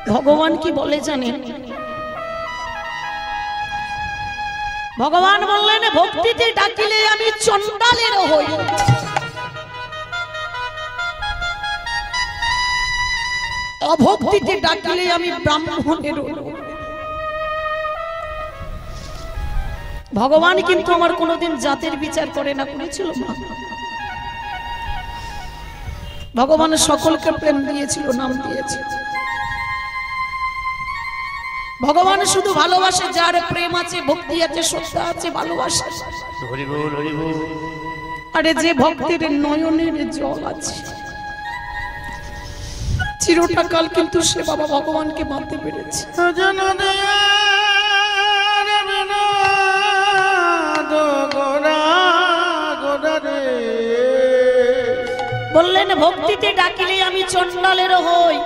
ভগবান কি বলে জানেন? ভগবান বললেন, ভক্তিতে ডাকিলে আমি চণ্ডালের হই, অভক্তিতে ডাকিলে আমি ব্রাহ্মণের হই। ভগবান কিন্তু আমার কোনোদিন জাতের বিচার করে না, করেছিল না। ভগবান সকলকে প্রেম দিয়েছিল, নাম দিয়েছিল। ভগবান শুধু ভালোবাসে যার প্রেম আছে, ভক্তি আছে, শ্রদ্ধা আছে, ভালোবাসা। আরে যে ভক্তের নয়নের জল আছে, চিরটা কাল কিন্তু সে বাবা ভগবানকে মানতে পেরেছে। বললেন, ভক্তিতে ডাকিলে আমি চণ্ডালের হই।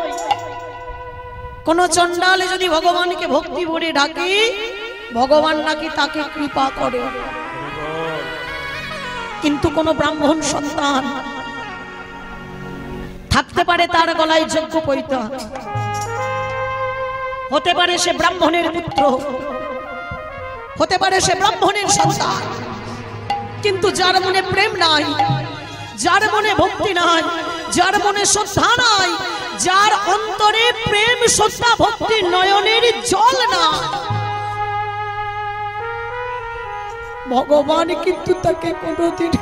কোন চণ্ডালে যদি ভগবানকে ভক্তি ভরে ডাকে, ভগবান নাকি তাকে কৃপা করে। কিন্তু কোন ব্রাহ্মণ সন্তান থাকতে পারে, তার গলায় যজ্ঞ পৈতা, হতে পারে সে ব্রাহ্মণের পুত্র, হতে পারে সে ব্রাহ্মণের সন্তান, কিন্তু যার মনে প্রেম নাই, যার মনে ভক্তি নাই, যার মনে শ্রদ্ধা নাই, যার অন্তরে প্রেম শ্রদ্ধা ভক্তি নয়নের জল না, ভগবান কিন্তু তাকে কোনোদিন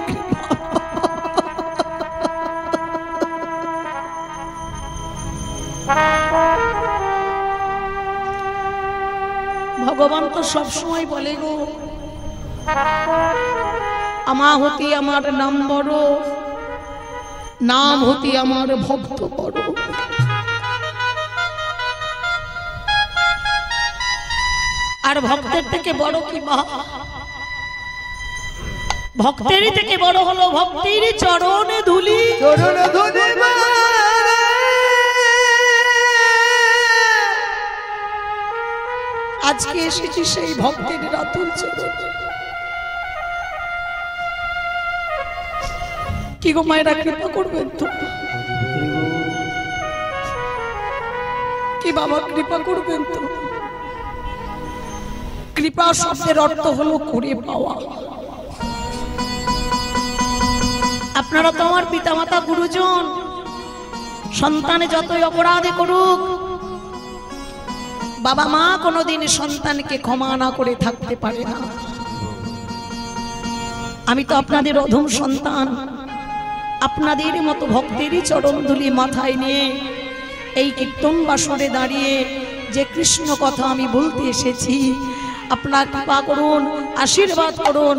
ভগবান তো সবসময় বলে গো, আমা হতি আমার নাম বড়, নাম হতি আমার ভক্ত বড়। আর ভক্তের থেকে বড় কি মা? ভক্তেরই থেকে বড় হলো ভক্তির চরণে ধুলি। চরণে ধুলি আজকে এসেছি সেই ভক্তের রাতুল চরণ। কি গো মায়েরা, কৃপা করবেন তো? কি বাবা, কৃপা করবেন তো? কৃপা শব্দের অর্থ হলো করে পাওয়া। আপনারা তো আমার পিতামাতা গুরুজন, সন্তানে যতই অপরাধে করুক, বাবা মা কোনোদিন সন্তানকে ক্ষমা না করে থাকতে পারে না। আমি তো আপনাদের অধম সন্তান, আপনাদের মতো ভক্তেরই চরণ ধুলি মাথায় নিয়ে এই কীর্তন বাসরে দাঁড়িয়ে যে কৃষ্ণ কথা আমি বলতে এসেছি, আপনার কৃপা করুন, আশীর্বাদ করুন,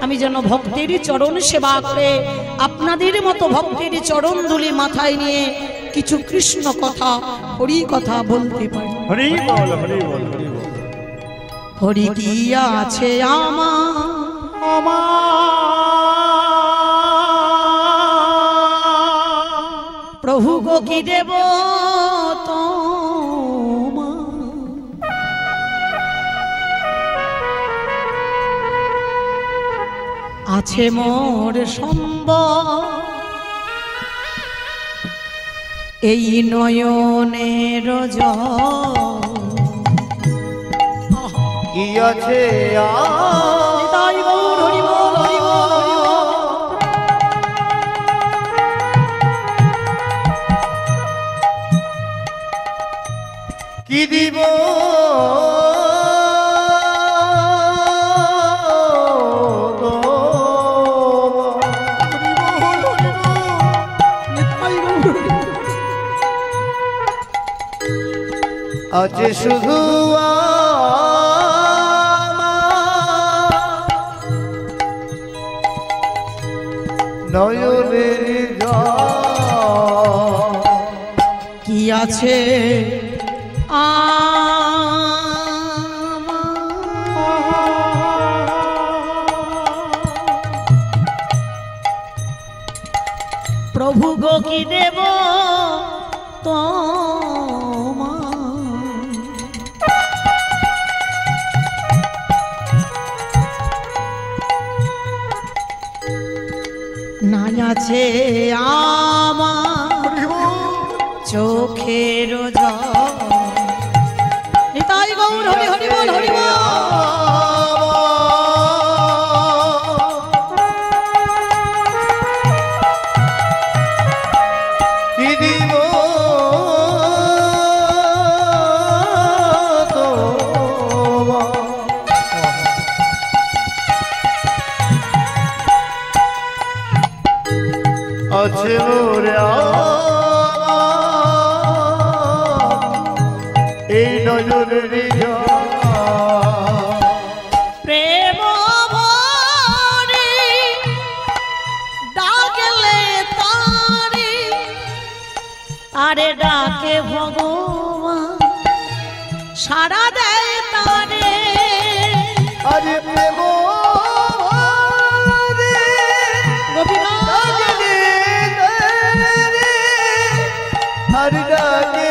আমি যেন ভক্তেরই চরণ সেবা করে আপনাদের মতো ভক্তেরই চরণ ধুলি মাথায় নিয়ে কিছু কৃষ্ণ কথা, হরি কথা বলতে পারি। হরি বল, হরি বল, হরি বল। হরি কি আছে আমার, প্রভু গো কি দেব তোমার, আছে মোর সম্বল এই নয়নের জল। কি আছে কি দিব আছে শুধু নয়নের জল। কি আছে প্রভু গো কি দেব না, আছে আমার চোখের জল। হরি হরি বল হরি বল। আছে মোরে এই নজরের প্রেম ভরে ডাকলে তারে আরে ডাকে ভগবান সারা দেয় তারে। আরে প্রেম হরি ডাকে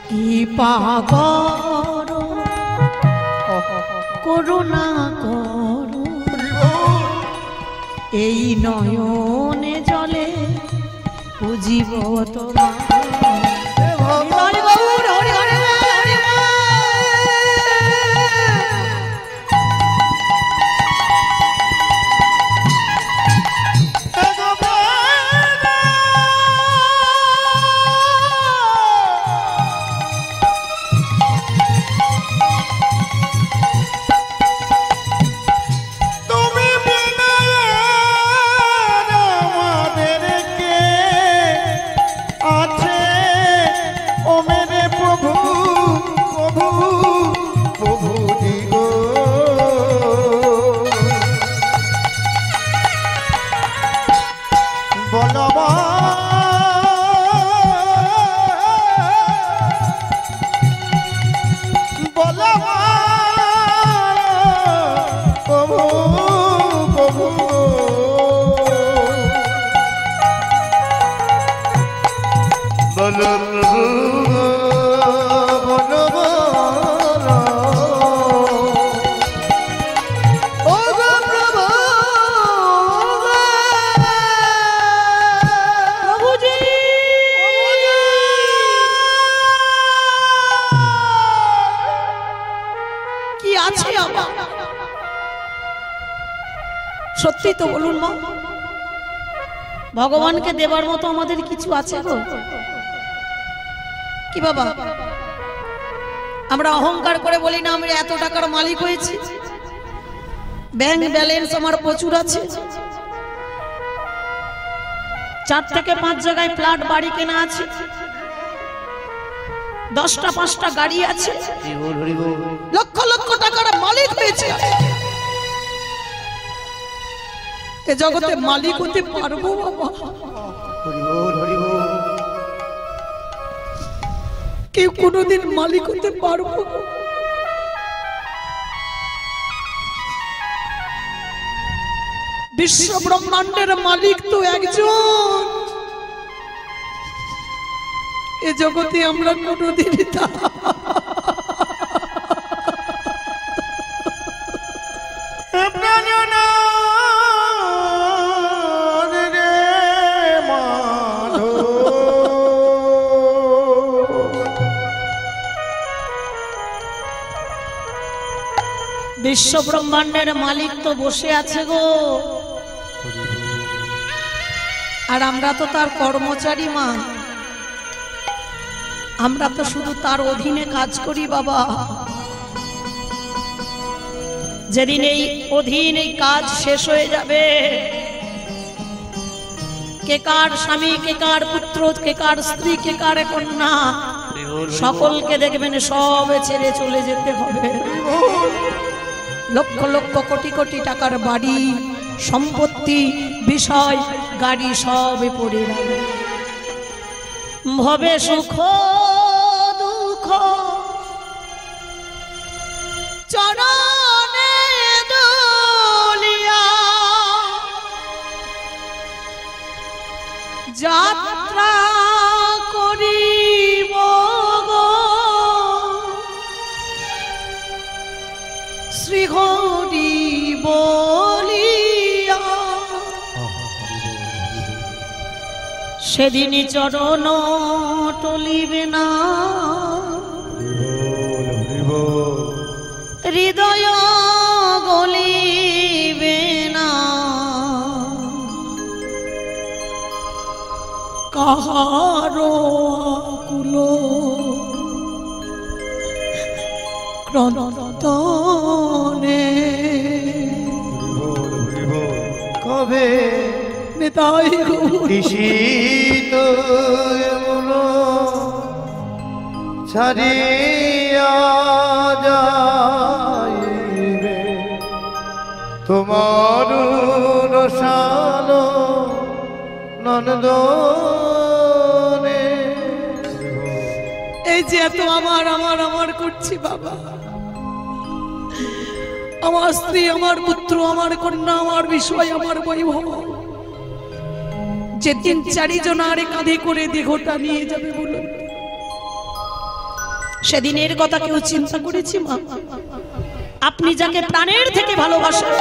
কি পাগল করুণা করু এই নয়নে জলে বুঝিব তোমার। সত্যি তো বলুন মা, ভগবানকে দেবার মতো আমাদের কিছু আছে গো? কি বাবা, আমরা অহংকার করে বলি না আমরা এত টাকার মালিক হয়েছি, ব্যাংক ব্যালেন্স আমার প্রচুর আছে, 4 থেকে 5 জায়গায় ফ্ল্যাট বাড়ি কেনা আছে, 10টা 5টা গাড়ি আছে, লক্ষ লক্ষ টাকার মালিক হয়েছে। এ জগতে মালিক হতে পারবো বাবা? কেউ কোনোদিন মালিক হতে পারবো? বিশ্ব ব্রহ্মাণ্ডের মালিক তো একজন, এ জগতে আমরা কোনোদিন বিশ্ব ব্রহ্মাণ্ডের মালিক তো বসে আছে গো, আর আমরা তো তার কর্মচারী মা, আমরা তো শুধু তার অধীনে কাজ করি বাবা। যেদিন এই অধীন এই কাজ শেষ হয়ে যাবে, কে কার স্বামী, কে কার পুত্র, কে কার স্ত্রী, কে কার কন্যা, সকলকে দেখবেন সব ছেড়ে চলে যেতে হবে। লক্ষ লক্ষ কোটি কোটি টাকার বাড়ি, সম্পত্তি, বিষয়, গাড়ি সব পড়ে যাবে। ভবে সুখ দুঃখ চরণে দলিয়া যাত্রা করিব গো শ্রী হরি বলিয়া সেদিন চরণ টলিবে না, হৃদয় গলিবে না, কাহারো আকুল ক্রন্দনে। কবে নিতাই নিশীত ছাড়িয়া যাইবে তোমার রসাল নন্দনে। এই যে এত আমার আমার আমার করছি বাবা, আমার স্ত্রী, আমার পুত্র, আমার কন্যা, আমার বিষয়, আমার বৈভব, যেদিন চারিজন আরে কাঁধে করে দেহটা নিয়ে যাবে বলুন, সেদিনের কথা কেউ চিন্তা করেছি মা? আপনি যাকে প্রাণের থেকে ভালোবাসেন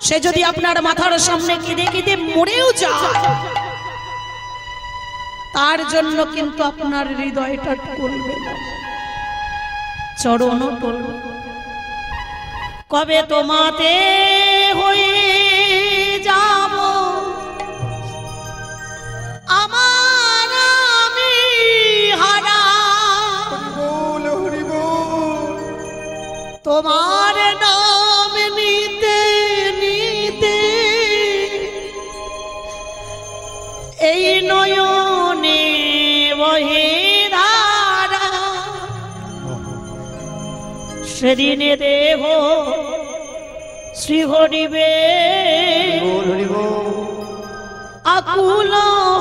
সে যদি আপনার মাথার সামনে কেঁদে কেঁদে মরেও যায়, তার জন্য কিন্তু আপনার হৃদয়টা টলবে না, চরণও টলবে। কবে তোমাতে হয়ে যাব আমার আমি হারা, তোমার নাম নিতে নিতে এই নয়নে বহে ধারা, সেদিনে দেহ শ্রীহরিবে আকুল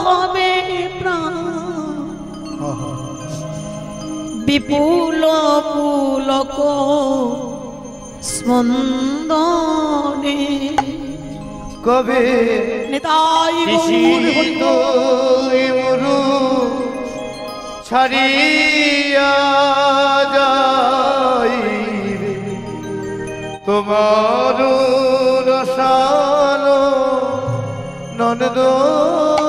হবে প্রাণ, বিপুল পুলক স্পন্দনে। কবে নিতাই নিশীত ছাড়িয়া যাইবে তোমার রসাল নন্দনে।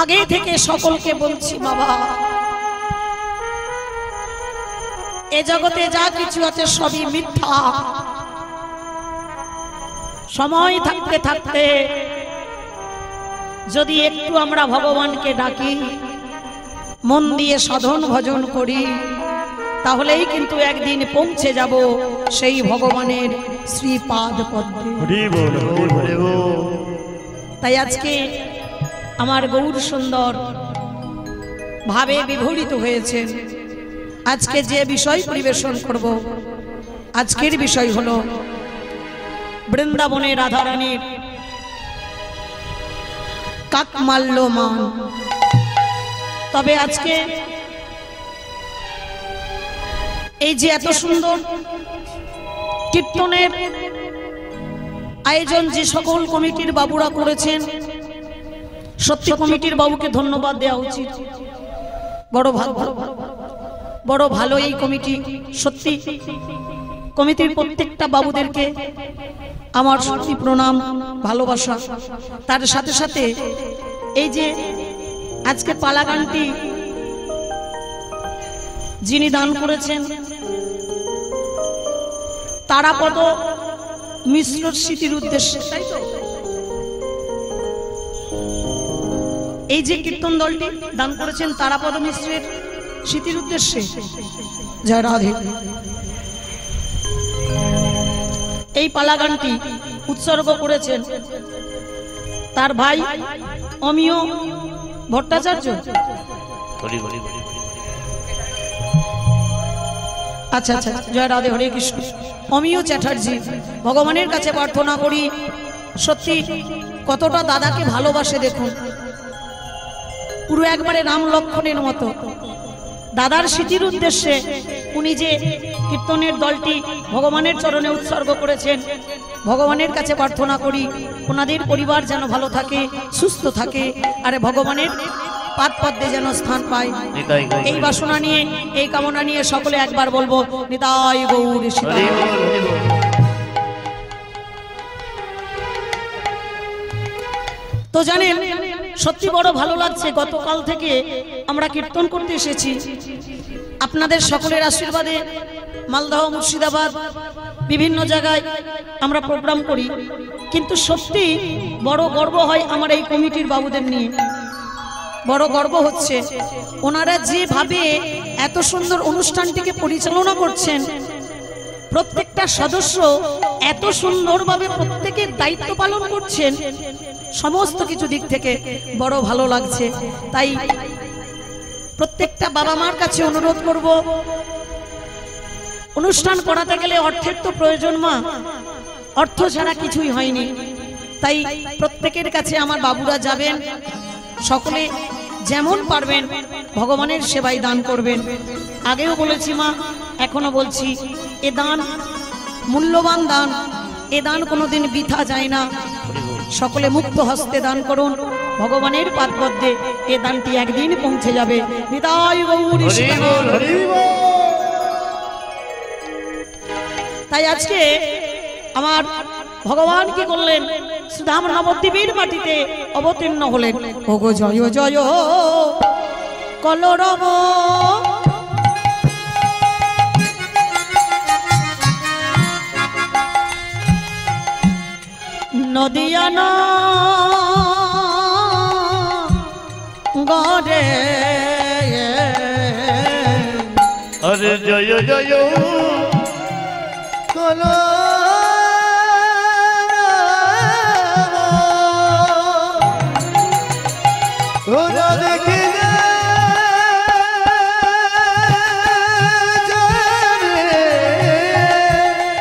আগে থেকে সকলকে বলছি বাবা, এ জগতে যা কিছু আছে সবই মিথ্যা। সময় থাকতে থাকতে যদি একটু আমরা ভগবানকে ডাকি, মন দিয়ে সাধন ভজন করি, তাহলেই কিন্তু একদিন পৌঁছে যাব সেই ভগবানের শ্রীপাদ পদ্মে। তাই আজকে আমার গৌর সুন্দর ভাবে বিভোরিত হয়েছে। আজকে যে বিষয় পরিবেশন করব, আজকের বিষয় হলো বৃন্দাবনে রাধারানীর কাকমাল্য মান। তবে আজকে এই যে এত সুন্দর কীর্তনের আয়োজন যে সকল কমিটির বাবুরা করেছেন, সত্যি কমিটির বাবুকে ধন্যবাদ দেওয়া উচিত। বড় ভালো এই কমিটি। সত্যি কমিটির প্রত্যেকটা বাবুদেরকে আমার সত্যি প্রণাম, ভালোবাসা। তার সাথে সাথে এই যে আজকে পালা গানটি যিনি দান করেছেন, তারাপদ মিশ্রর স্মৃতির উদ্দেশ্যে, তাই তো এই যে কীর্তন দলটি দান করেছেন তারাপদ মিশ্রের স্মৃতির উদ্দেশ্যে। জয় রাধে। এই পালা গানটি উৎসর্গ করেছেন তার ভাই অমিয় ভট্টাচার্য। আচ্ছা আচ্ছা, জয় রাধে, হরে কৃষ্ণ। অমিয় চ্যাটার্জি, ভগবানের কাছে প্রার্থনা করি সত্যি কতটা দাদাকে ভালোবাসে দেখুন, পুরো একবারে রাম লক্ষণের মতো। দাদার স্মৃতির উদ্দেশ্যে উনি যে কীর্তনের দলটি ভগবানের চরণে উৎসর্গ করেছেন, ভগবানের কাছে প্রার্থনা করি ওনাদের পরিবার যেন ভালো থাকে, সুস্থ থাকে, আর ভগবানের পাদ পদ্মে যেন স্থান পায়। এই বাসনা নিয়ে, এই কামনা নিয়ে সকলে একবার বলবো নিতাই গৌর সীতায়। তো জানেন সত্যি বড় ভালো লাগছে, গতকাল থেকে আমরা কীর্তন করতে এসেছি আপনাদের সকলের আশীর্বাদে। মালদহ, মুর্শিদাবাদ, বিভিন্ন জায়গায় আমরা প্রোগ্রাম করি, কিন্তু সত্যি বড় গর্ব হয় আমার এই কমিটির বাবুদের নিয়ে। বড় গর্ব হচ্ছে ওনারা যেভাবে এত সুন্দর অনুষ্ঠানটিকে পরিচালনা করছেন, প্রত্যেকটা সদস্য এত সুন্দরভাবে প্রত্যেকের দায়িত্ব পালন করছেন, সমস্ত কিছু দিক থেকে বড় ভালো লাগছে। তাই প্রত্যেকটা বাবা মার কাছে অনুরোধ করব, অনুষ্ঠান করাতে গেলে অর্থের তো প্রয়োজন মা, অর্থ ছাড়া কিছুই হয়নি। তাই প্রত্যেকের কাছে আমার বাবুরা যাবেন, সকলে যেমন পারবেন ভগবানের সেবায় দান করবেন। আগেও বলেছি মা, এখনো বলছি, এ দান মূল্যবান দান, এ দান কোনোদিন বৃথা যায় না। সকলে মুক্ত হস্তে দান করুন, ভগবানের পাদপদ্মে এ দানটি একদিন পৌঁছে যাবে। নিতাই গৌরী সীতানাথ। তাই আজকে আমার ভগবান কি করলেন, সুধাম নবদ্বীপের মাটিতে অবতীর্ণ হলেন। ওগো জয় জয় কলরব নদিয়ান গরে, আরে জয় জয় কলো ওরা দেখি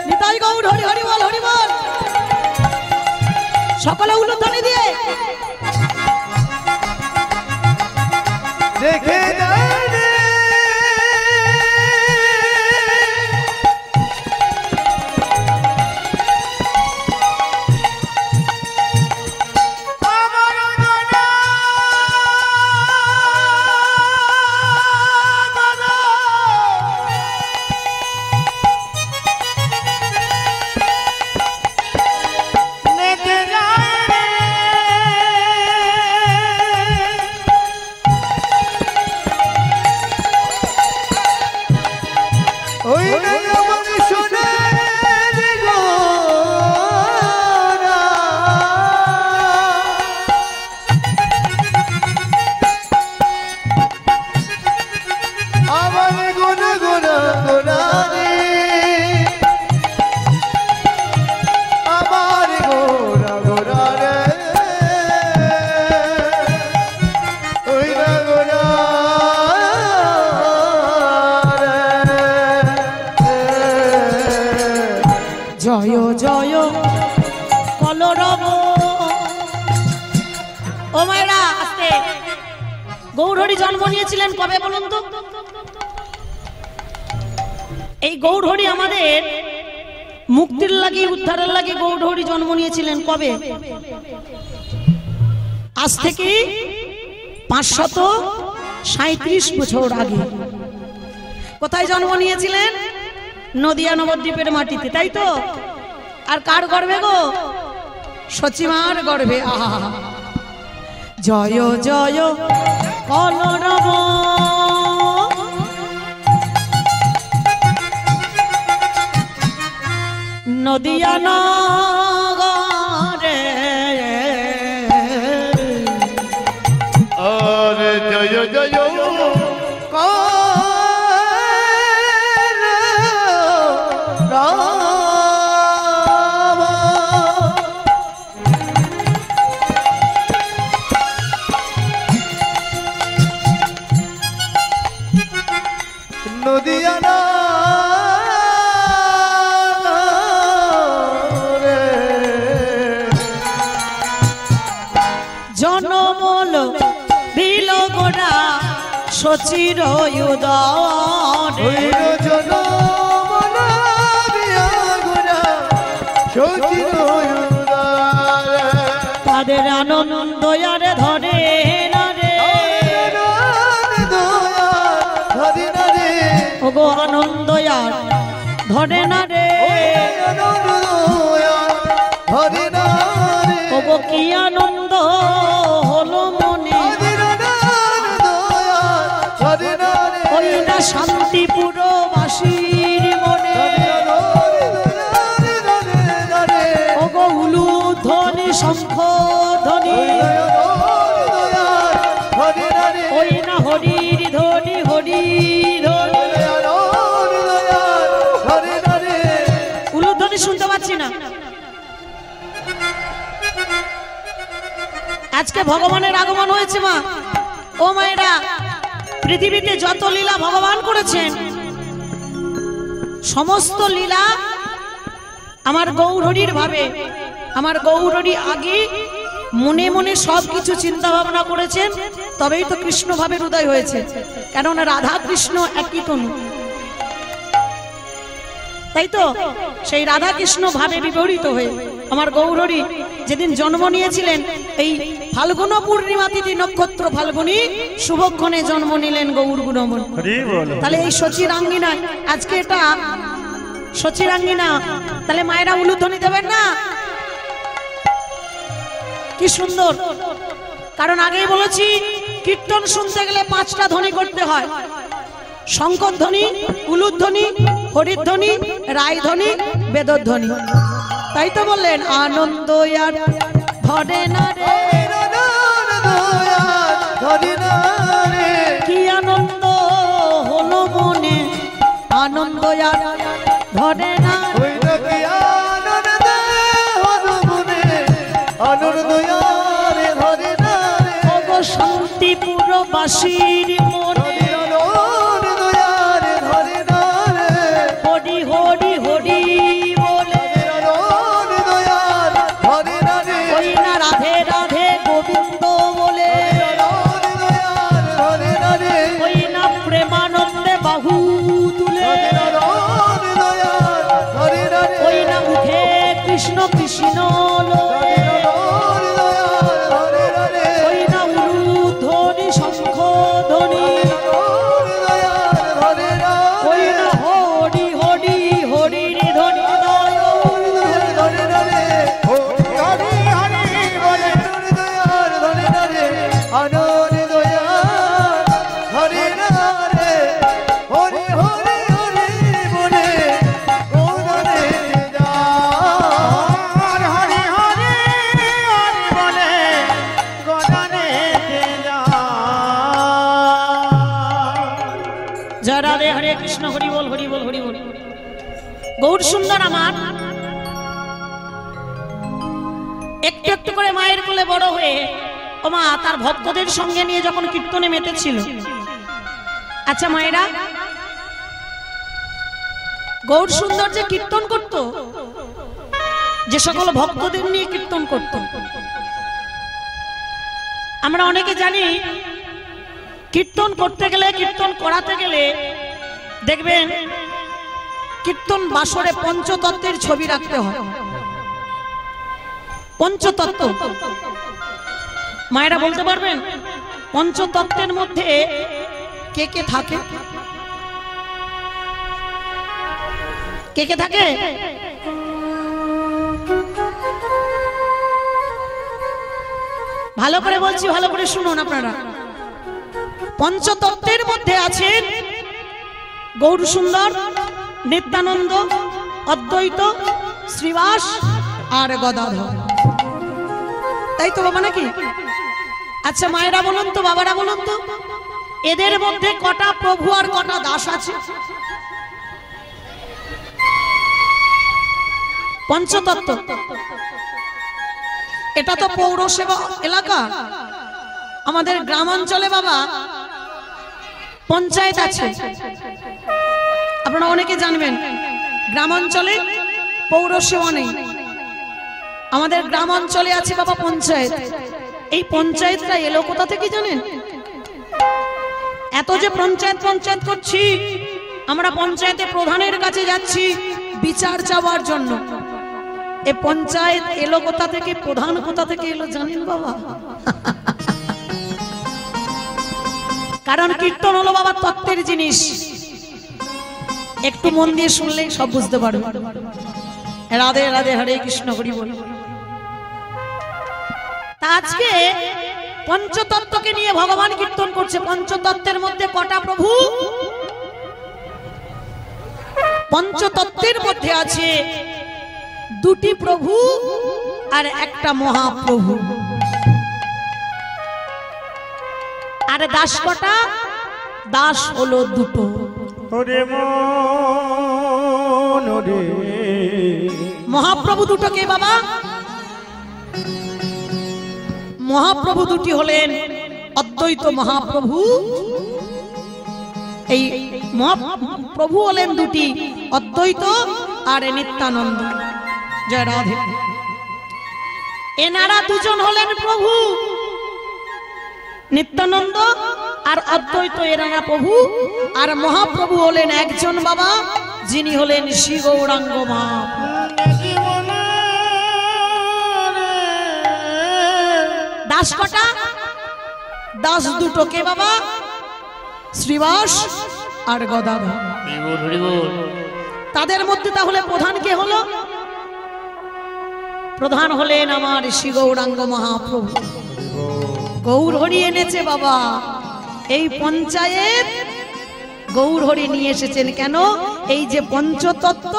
নিতাই গৌর হরি হরি বল, হরি বল। সকলে উলুধ্বনি দিয়ে দেখে জয় জয় কলরব। ও মায়েরা আস্তে। গৌরহরি জন্ম নিয়েছিলেন কবে বলুন তো? এই গৌরহরি আমাদের মুক্তির লাগি, উদ্ধারের লাগি গৌরহরি জন্ম নিয়েছিলেন কবে? আজ থেকে 537 বছর আগে। কোথায় জন্ম নিয়েছিলেন? নদিয়া নবদ্বীপের মাটিতে, তাই তো? আর কার গর্ভে গো? সচিমার গর্ভে। আহা, জয় জয় কলরব নদিয়া নগরে, আরে জয় জয় নদিয়ানা জনমল দিল গোড়া সচির উদরে, জনমল দিয়া গোড়া সচির উদরে, তাদের আনন্দ আর ধরে না রে, ওগো আনন্দ আর ধরে না রে, ওগো কি আনন্দ শঙ্খ ধ্বনি ওই না হরির ধ্বনি হরির উলুধ্বনি শুনতে পাচ্ছি না। আজকে ভগবানের আগমন হয়েছে মা ও মায়েরা। পৃথিবীতে যত লীলা ভগবান করেছেন সমস্ত লীলা আমার গৌরহরির ভাবে, আমার গৌরহরি আগে মনে মনে সবকিছু চিন্তা ভাবনা করেছেন, তবেই তো কৃষ্ণ ভাবের উদয় হয়েছে। কেননা রাধা কৃষ্ণ একই তনু, তাই তো সেই রাধা কৃষ্ণ ভাবে বিবরিত হয়ে আমার গৌরহরি যেদিন জন্ম নিয়েছিলেন এই ফাল্গুন পূর্ণিমা তিথি নক্ষত্র ফাল্গুনী শুভক্ষণে জন্ম নিলেন গৌর গুণমন। তাহলে এই সচিরাঙ্গিনা আজকে এটা সচিরাঙ্গিনা, তাহলে মায়েরা উলুধ্বনি দেবেন না? কি সুন্দর। কারণ আগেই বলেছি কীর্তন শুনতে গেলে 5টা ধ্বনি করতে হয়, শঙ্কর ধ্বনি, উলুধ্বনি, হরিধ্বনি, রায়ধ্বনি, বেদধ্বনি। তাই তো বললেন আনন্দ আর ধরে না রে, কি আনন্দ হলো মনে, আনন্দ আর ধরে না, শান্তিপুর বাসীর মনে হরি হরি হরি বলে ওই না রাধে রাধে গোবিন্দ বলে ওই না প্রেমানন্দে বাহু তুলে ওই না মুখে কৃষ্ণ কৃষ্ণ ওই না উলুধ্বনি শঙ্খ ধ্বনি ওই না হরি হরি হরির ধ্বনি কৃষ্ণ হরি বল হরি বল হরি বল। গৌর সুন্দর আমার একটু একটু করে মায়ের কোলে বড় হয়ে ও মা তার ভক্তদের সঙ্গে নিয়ে যখন কীর্তনে মেতেছিল। আচ্ছা মায়েরা, গৌর সুন্দর যে কীর্তন করত, যে সকল ভক্তদের নিয়ে কীর্তন করত, আমরা অনেকে জানি কীর্তন করতে গেলে, কীর্তন করাতে গেলে দেখবেন কীর্তন বাসরে পঞ্চতত্ত্বের ছবি রাখতে হয়। পঞ্চতত্ত্ব মায়েরা বলতে পারবেন পঞ্চতত্ত্বের মধ্যে কে কে থাকে? কে কে থাকে? ভালো করে বলছি, ভালো করে শুনুন আপনারা। পঞ্চতত্ত্বের মধ্যে আছেন গৌর সুন্দর, নিত্যানন্দ, অদ্বৈত, শ্রীবাস আর গদাধর। তাই তো বাবা নাকি? আচ্ছা মায়েরা বলুন তো, বাবারা বলুন তো, এদের মধ্যে কটা প্রভু আর কটা দাস আছে? পঞ্চতত্ত্ব এটা তো পৌরসেবা এলাকা। আমাদের গ্রামাঞ্চলে বাবা পঞ্চায়েত আছে, আপনারা অনেকে জানবেন। গ্রামাঞ্চলে পৌরসেবা নেই, আমাদের গ্রামাঞ্চলে আছে বাবা পঞ্চায়েত। এই পঞ্চায়েতটা এলো কোথা থেকে জানেন? এত যে পঞ্চায়েত পঞ্চায়েত করছি, আমরা পঞ্চায়েতে প্রধানের কাছে যাচ্ছি বিচার চাওয়ার জন্য। এ পঞ্চায়েত এলো কোথা থেকে, প্রধান কোথা থেকে এলো জানেন বাবা? কারণ কীর্তন হলো বাবা তত্ত্বের জিনিস, একটু মন দিয়ে শুনলেই সব বুঝতে পারবে। রাধে রাধে, হরে কৃষ্ণ, হরি বল। তা আজকে পঞ্চতত্ত্বকে নিয়ে ভগবান কীর্তন করছে। পঞ্চতত্ত্বের মধ্যে কটা প্রভু? পঞ্চতত্ত্বের মধ্যে আছে দুটি প্রভু আর একটা মহাপ্রভু। আর দাস কটা? দাস হলো দুটো। মহাপ্রভু দুটো কে বাবা? মহাপ্রভু দুটি হলেন অদ্বৈত মহাপ্রভু। এই মহাপ্রভু হলেন দুটি, অদ্বৈত আর নিত্যানন্দ। জয় রাধে। এনারা দুজন হলেন প্রভু, নিত্যানন্দ আর অদ্বৈত এনারা প্রভু। আর মহাপ্রভু হলেন একজন বাবা, যিনি হলেন শ্রী গৌরাঙ্গ মহাপ্রভু। দাস কটা? দাস দুটো কে বাবা? শ্রীবাস আর গদাধর। তাদের মধ্যে তাহলে প্রধান কে হলো? প্রধান হলেন আমার শ্রী গৌরাঙ্গ মহাপ্রভু। গৌর হরি এনেছে বাবা এই পঞ্চায়েত, গৌর হরি নিয়ে এসেছেন। কেন? এই যে পঞ্চতত্ত্ব,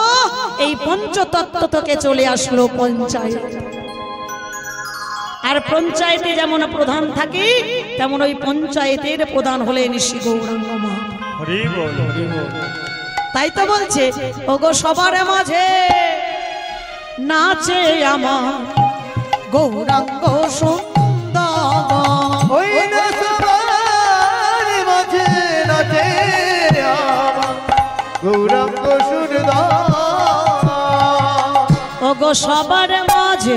এই পঞ্চতত্ত্ব থেকে চলে আসলো পঞ্চায়েত। আর পঞ্চায়েতে যেমন প্রধান থাকে, তেমন ওই পঞ্চায়েতের প্রধান হলেন শ্রী গৌরাঙ্গ মহাপ্রভু। তাই তো বলছে, ওগো সবার মাঝে নাচে আমার গৌরাঙ্গ সুন্দর। ওই না সবার মাঝে নাচে আমার গৌরাঙ্গ সুন্দর। ওগো সবার মাঝে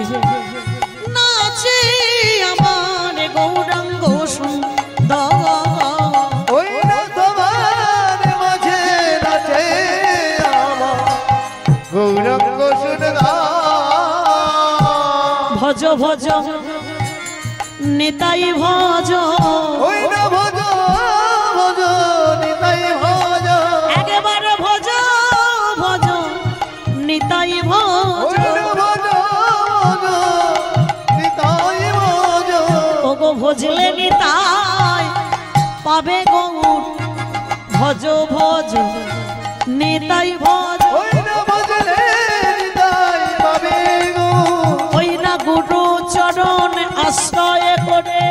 নাচে আমার গৌরাঙ্গ সুন্দর। ওই না সবার মাঝে নাচে আমার গৌরাঙ্গ সুন্দর। ভজ ভজ নিতাই ভজ, ওই না ভজ ভজ নিতাই ভজ। একেবারে ভজ ভজ নিতাই ভজ। ওই না ভজ ভজ নিতাই ভজ। ওগো ভজলে নিতাই পাবে গৌর, ভজ ভজ নিতাই ভজ। ওই না ভজলে নিতাই পাবে গো। ওই না গুরু চরণ আশ্রয় করে,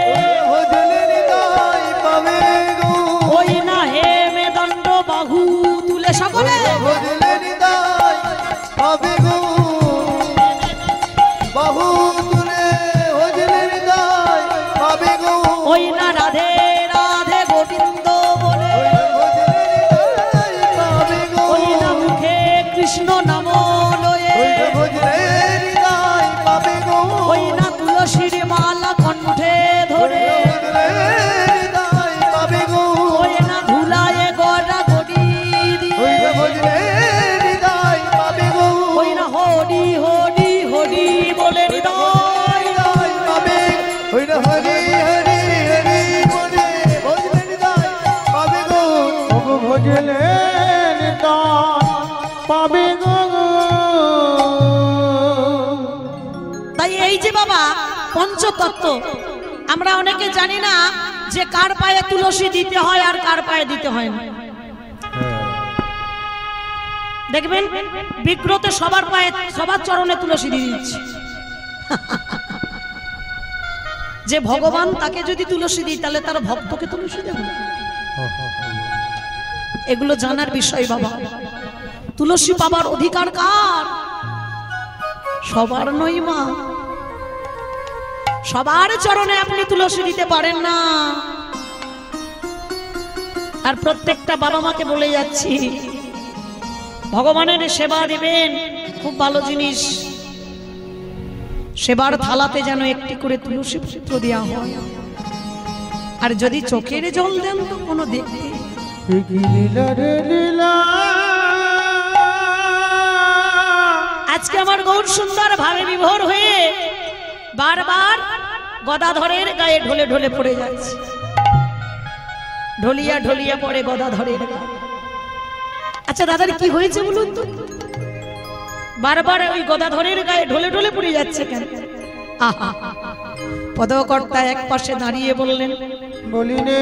ভজলে নিতাই পাবে গো। ওই না হে মেদণ্ড বাহু তুলে সকলে, ভজলে নিতাই পাবে গো। বাহু তুলে ভজলে নিতাই পাবে গো। ওই না রাধে রাধে গোবিন্দ বলে, ভজলে নিতাই পাবে গো। ওই না মুখে কৃষ্ণ নাম লয়ে, ভজলে নিতাই পাবে গো। ওই না তুলসীর মালা কণ্ঠে ধরে, ভজলে নিতাই পাবে গো। ওই না ধুলায় গড়া গড়ি দিয়ে, ভজলে নিতাই পাবে গো। ওই না হরি হরি হরি বলে হৃদয় নিতাই পাবে। ওই না হরি হরি হরি বলে ভজলে নিতাই পাবে গো। ভজলে নিতাই পাবে গো। তাই এই যে বাবা পঞ্চতত্ত্ব, আমরা অনেকে জানি না যে কার পায়ে তুলসী দিতে হয় আর কার পায়ে দিতে হয় না। দেখবেন বিগ্রহতে সবার পায়ে সবার চরণে তুলসী দিয়ে দিচ্ছে। যে ভগবান তাকে যদি তুলসী দিই, তাহলে তার ভক্তকে তুলসী দেব। এগুলো জানার বিষয় বাবা। তুলসী পাবার অধিকার কার? সবার নই মা। সবার চরণে আপনি তুলসী দিতে পারেন না। আর প্রত্যেকটা বাবা মাকে বলে যাচ্ছি, ভগবানের সেবা দিবেন, খুব ভালো জিনিস। সেবার থালাতে যেন একটি করে তুলসী পত্র দেওয়া হয়। আর যদি চোখের জল দেন তো কোনো দেখতে। আজকে আমার গৌর সুন্দর ভাবে বিভোর হয়ে বারবার গদাধরের গায়ে ঢলে ঢলে পড়ে যাচ্ছে। ঢলিয়া ঢলিয়া পড়ে গদাধরের গায়ে। আচ্ছা দাদার কি হয়েছে বলুন তো? বারবার ওই গদাধরের গায়ে ঢলে ঢলে পড়ে যাচ্ছে কেন? আহা, পদকর্তা এক পাশে দাঁড়িয়ে বললেন, বলিনে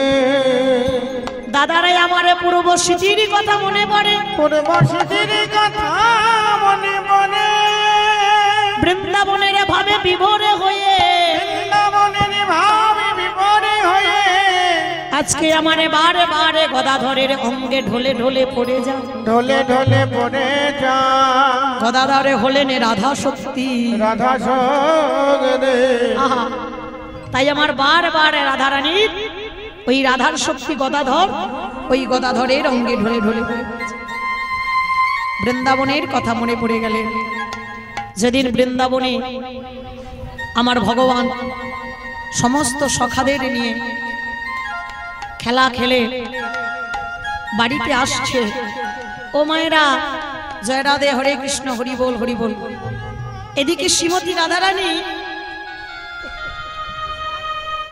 দাদারাই আমার পূর্ব স্মৃতির কথা মনে পড়ে। পূর্ব স্মৃতির কথা মনে পড়ে। বৃন্দা বৃন্দাবনের ভাবে বিভোরে হয়ে আজকে আমার বারে বারে গদাধরের অঙ্গে ঢলে ঢলে পড়ে যা, ঢলে ঢলে পড়ে যা। গদাধরে হলেন রাধা শক্তি, রাধা শক্তি। আহা, তাই আমার বারে রাধারানী ওই রাধার শক্তি গদাধর, ওই গদাধরের অঙ্গে ঢলে ঢলে পড়ে গেছে। বৃন্দাবনের কথা মনে পড়ে গেলেন। যেদিন বৃন্দাবনে আমার ভগবান সমস্ত সখাদের নিয়ে খেলা খেলে বাড়িতে আসছে, ও মায়েরা জয় রাধে, হরে কৃষ্ণ, হরি বল হরি বল। এদিকে শ্রীমতী রাধারানী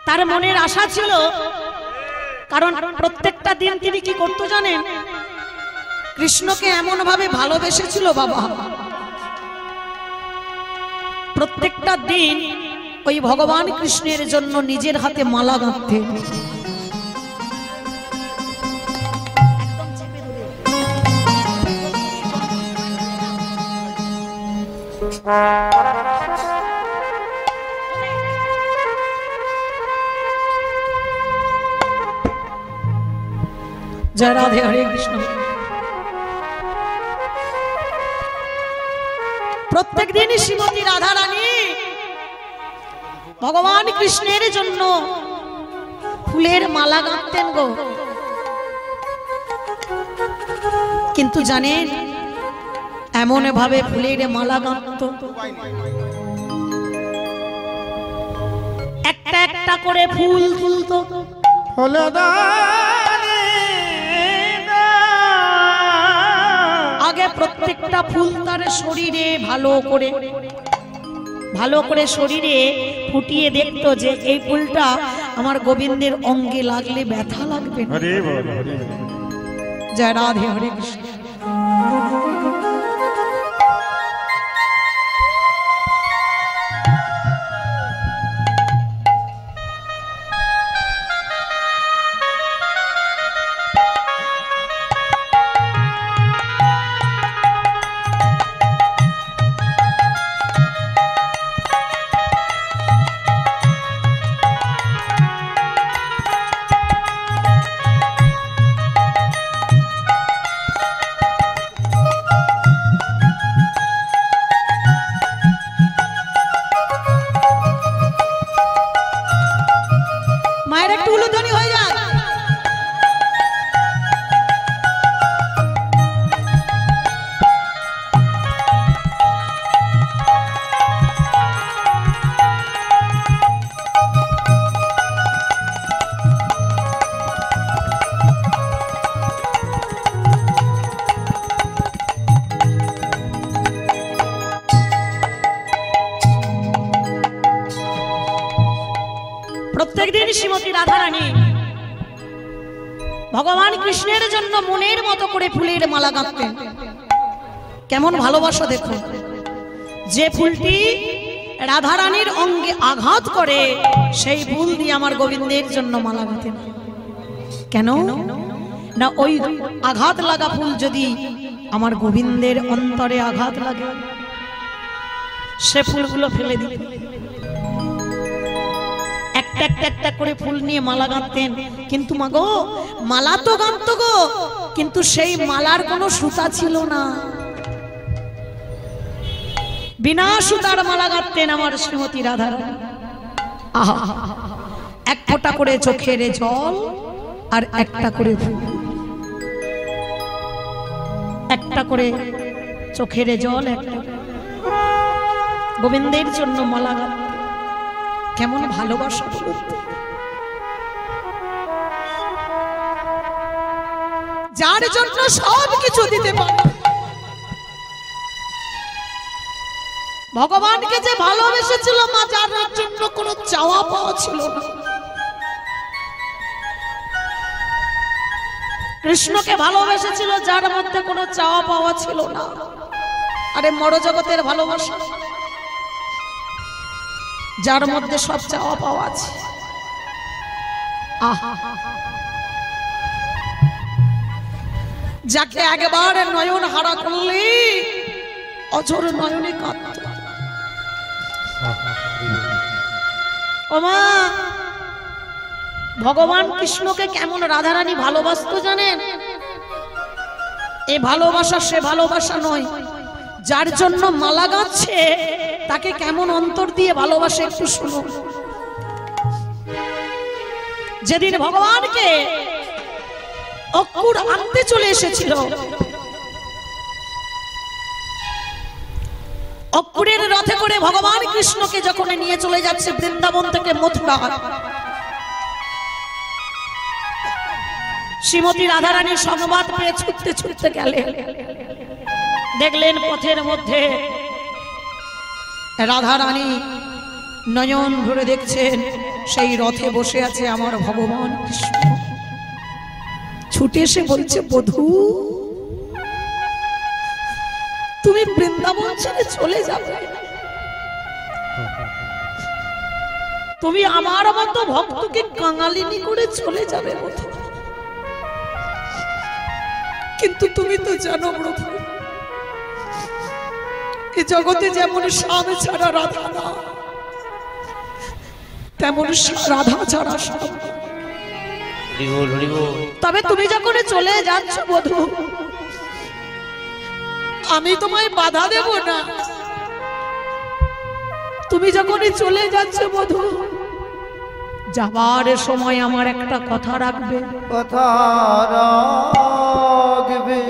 তার মনের আশা ছিল, কারণ প্রত্যেকটা দিন তিনি কি করতে জানেন, কৃষ্ণকে এমন ভাবে ভালোবেসেছিল বাবা, প্রত্যেকটা দিন ওই ভগবান কৃষ্ণের জন্য নিজের হাতে মালা গাঁথতেন। জয় রাধে, হরে কৃষ্ণ। প্রত্যেক দিনই শ্রীমতী রাধারানী ভগবান কৃষ্ণের জন্য ফুলের মালা গাঁথতেন গো। কিন্তু জানেন এমন ভাবে ফুলের মালা গাঁথত, একটা একটা করে ফুল তুলতো, আগে প্রত্যেকটা ফুল তার শরীরে ভালো করে শরীরে ফুটিয়ে দেখতো যে এই ফুলটা আমার গোবিন্দের অঙ্গে লাগলে ব্যথা লাগবে না। জয় রাধে, হরে কৃষ্ণ। প্রত্যেকদিন শ্রীমতী রাধারানী ভগবান কৃষ্ণের জন্য মনের মতো করে ফুলের মালা গাঁথতেন। কেমন ভালোবাসা দেখুন, যে ফুলটি রাধারানীর অঙ্গে আঘাত করে সেই ফুল দিয়ে আমার গোবিন্দের জন্য মালা গাঁথেন। কেন না, ওই আঘাত লাগা ফুল যদি আমার গোবিন্দের অন্তরে আঘাত লাগে, সে ফুলগুলো ফেলে দিত। একটা করে ফুল নিয়ে মালা গাঁথতেন। কিন্তু মা গো, মালা তো গাঁথত গো, কিন্তু সেই মালার কোনো সুতা ছিল না, বিনা সুতার মালা গাঁথতেন আমার শ্রীমতী রাধারানী। আহা, এক ফোঁটা করে চোখের জল আর একটা করে ফুল, একটা করে চোখের জল, একটা গোবিন্দের জন্য মালা গাঁথতেন। কেমন ভালোবাসা, যার জন্য সব কিছু দিতে পারে। ভগবানকে যে ভালোবেসেছিল মা, যার জন্য কোনো চাওয়া পাওয়া ছিল না। কৃষ্ণকে ভালোবেসেছিল যার মধ্যে কোনো চাওয়া পাওয়া ছিল না। আরে মরজগতের ভালোবাসা, যার মধ্যে সব চাওয়া পাওয়া আছে। যাকে একবার নয়ন হারা করলে অঝোর নয়নে কাঁদত, ওমা, ভগবান কৃষ্ণকে কেমন রাধারানী ভালোবাসতো জানেন? এ ভালোবাসা সে ভালোবাসা নয়, যার জন্য মালা গাচ্ছে তাকে কেমন অন্তর দিয়ে ভালোবাসে একটু শুনো। যেদিন ভগবানকে অক্কুর আনতে চলে এসেছিল, অক্কুরের রথে করে ভগবান কৃষ্ণকে যখন নিয়ে চলে যাচ্ছে বৃন্দাবন থেকে মথুরা, শ্রীমতী রাধারানীর সংবাদ পেয়ে ছুটতে ছুটতে গেলেন। দেখলেন পথের মধ্যে রাধারানী নয়ন ভরে দেখছেন সেই রথে বসে আছে আমার ভগবান কৃষ্ণ। ছুটে এসে বলছে, বধূ তুমি বৃন্দাবন ছেড়ে চলে যাবে, তুমি আমার মতো ভক্তকে কাঙালিনী করে চলে যাবে বধূ। কিন্তু তুমি তো জানো প্রভু, এই জগতে যেমন স্বামী ছাড়া রাধা না, তেমন রাধা ছাড়া স্বামী। তবে তুমি যখন চলে যাচ্ছ বধূ, আমি তোমায় বাধা দেব না। তুমি যখনই চলে যাচ্ছ বধূ, যাবার সময় আমার একটা কথা রাখবে। কথা রাখবে।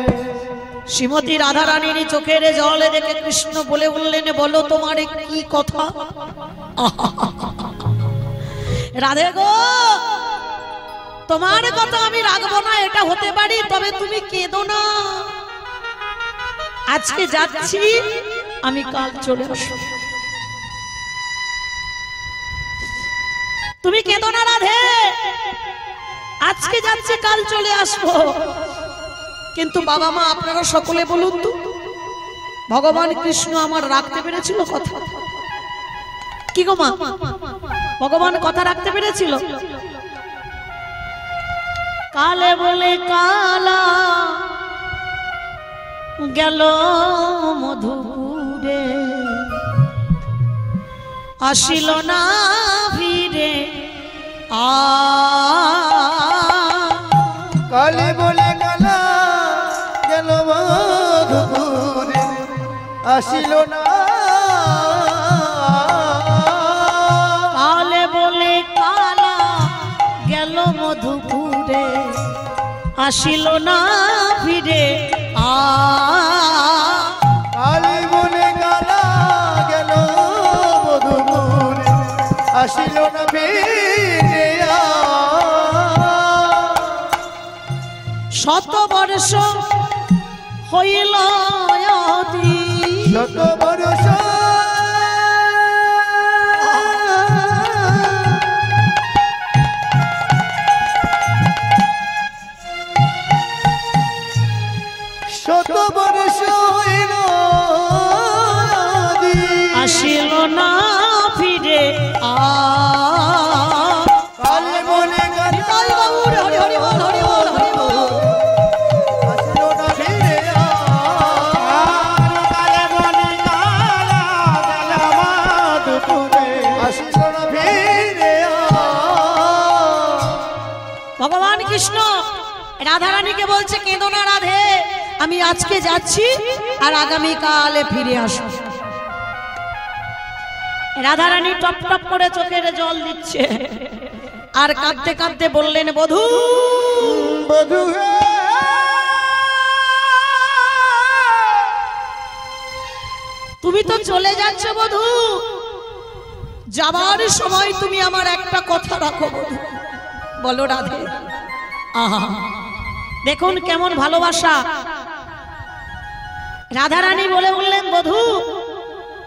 শ্রীমতী রাধারানীর চোখের জলে দেখে কৃষ্ণ বলে উঠলেন, বলো তোমার কি কথা? রাধে গো, তোমার কথা আমি রাখবো না এটা হতে পারি, তবে তুমি কেঁদো না। আজকে যাচ্ছি, আমি কাল চলে আসবো। তুমি কেঁদো না রাধে, আজকে যাচ্ছি কাল চলে আসবো। কিন্তু বাবা মা আপনারা সকলে বলুন তো, ভগবান কৃষ্ণ আমার রাখতে পেরেছিল কথা? কি গো মা, ভগবান কথা রাখতে পেরেছিল? কালে বলে কালা গেল মধুপুরে, আসিল না ফিরে কালে বলে কালা গেল মধুপুরে, আসিল না। কালে বলে কালা গেল মধুপুরে, আসিল না ফিরে কালে বলে কালা গেল মধুপুরে, আসিল না ফিরে। শত বর্ষ হইল শত বর্ষ শত বর্ষ হইল, আসিল না ফিরে কালে বলে কালা হরি হরি বল, হরি বল, হরি বল। আসিল না ফিরে। কালে বলে কালা গেল মধুপুরে, আসিল না ফিরে। ভগবান কৃষ্ণ রাধারানীকে বলছে, কেঁদো না রাধে, আমি আজকে যাচ্ছি আর আগামী কালে ফিরে আসবো। রাধারানী টপ টপ করে চোখের জল দিচ্ছে আর কাঁদতে কাঁদতে বললেন, বধূ বধূ তুমি তো চলে যাচ্ছ বধূ, যাবার সময় তুমি আমার একটা কথা রাখো বধূ। বলো রাধে। আহা, দেখুন কেমন ভালোবাসা। রাধারানী বলে বললেন, বধূ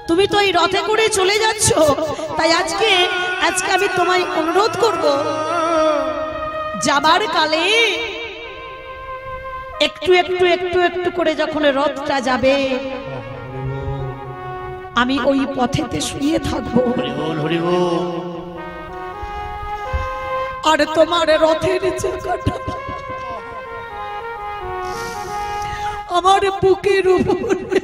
তুমি তো এই রথে করে চলে যাচ্ছ, তাই আজকে আমি তোমায় অনুরোধ করব, যাবার কালে একটু একটু একটু একটু করে যখন রথটা যাবে, আমি ওই পথেতে শুয়ে থাকবো আর তোমার রথের চাকাটা আমার বুকের উপরে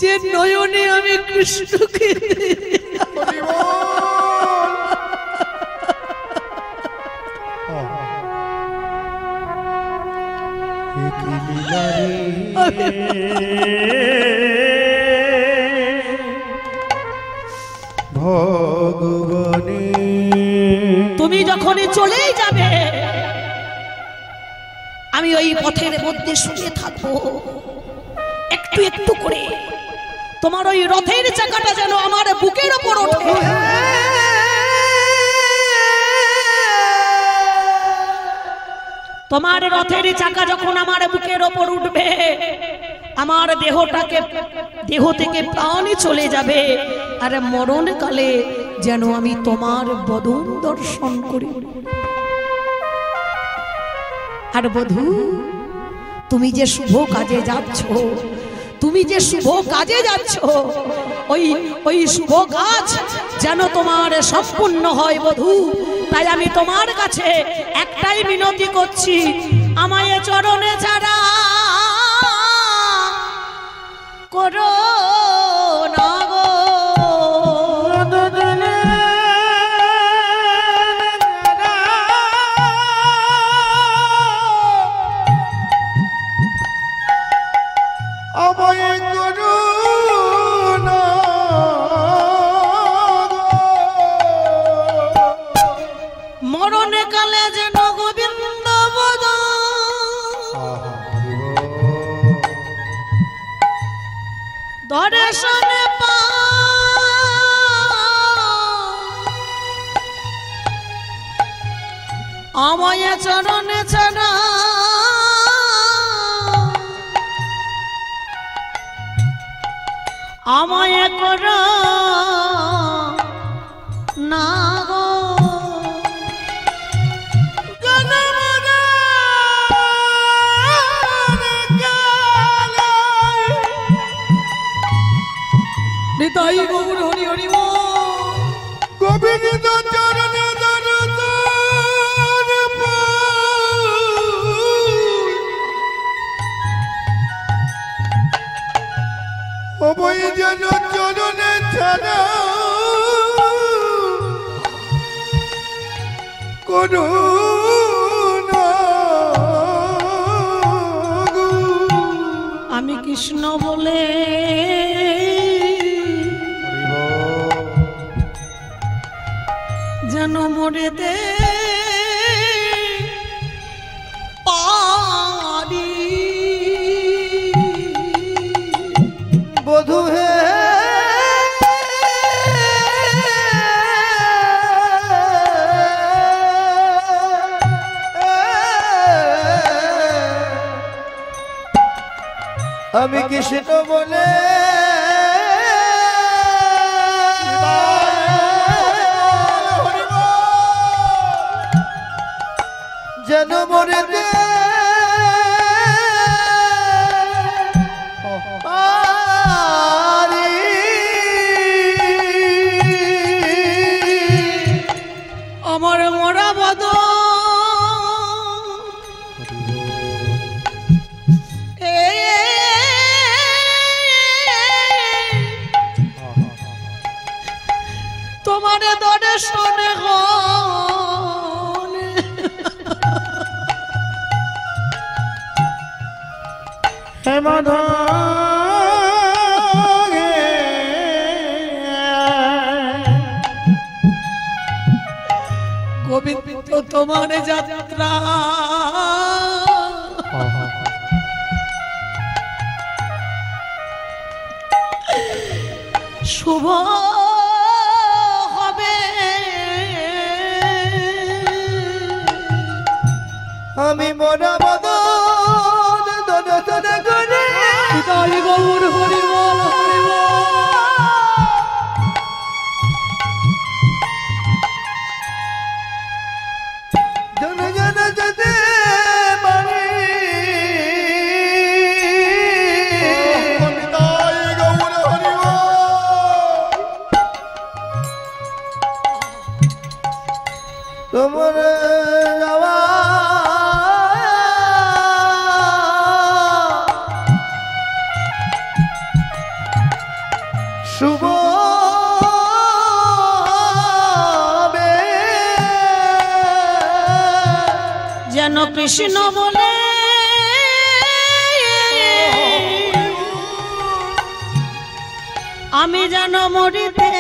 যে নয়নে আমি কৃষ্ণকে ভগবানী তুমি যখনই চলেই যাবে আমি ওই পথের মধ্যে শুয়ে থাকবো একটু একটু করে তোমার ওই রথের চাকাটা যেন আমার বুকের উপর ওঠে তোমার রথের চাকা যখন আমার বুকের উপর উঠবে আমার দেহ থেকে প্রাণ চলে যাবে আর মরণকালে যেন আমি তোমার বদন দর্শন করি। আর বধূ তুমি যে শুভ কাজে যাচ্ছ ওই শুভ কাজ যেন তোমার সম্পূর্ণ হয় বধূ। তাই আমি তোমার কাছে একটাই মিনতি করছি, আমায় চরণে ছাড়া করো না গো। মরণে কালে যেন গোবিন্দ বদ দর্শনে পা আমায় চরণে ছাড়া আমায় করো না গো। নিতাই গৌর হরি হরি গোবিন্দ চরণে অভয় যেন চরণে ছাড়া করো না গো। আমি কৃষ্ণ বলে যেন মরে দে পারি বধূ হে আমি কৃষ্ণ বলে যেন মরে দে আমার মরা বদ তোমার দর্শনে হে মাধব গোবিন্দ তোমার যাত্রা শুভ হবে। আমি মরা বদন দর্শন করে নিতাই গৌর হরি বল হরি বল। জন জন যেতে পারি নিতাই গৌর হরি বল। তোমার যাওয়া কৃষ্ণ বলে আমি যেন মরিতে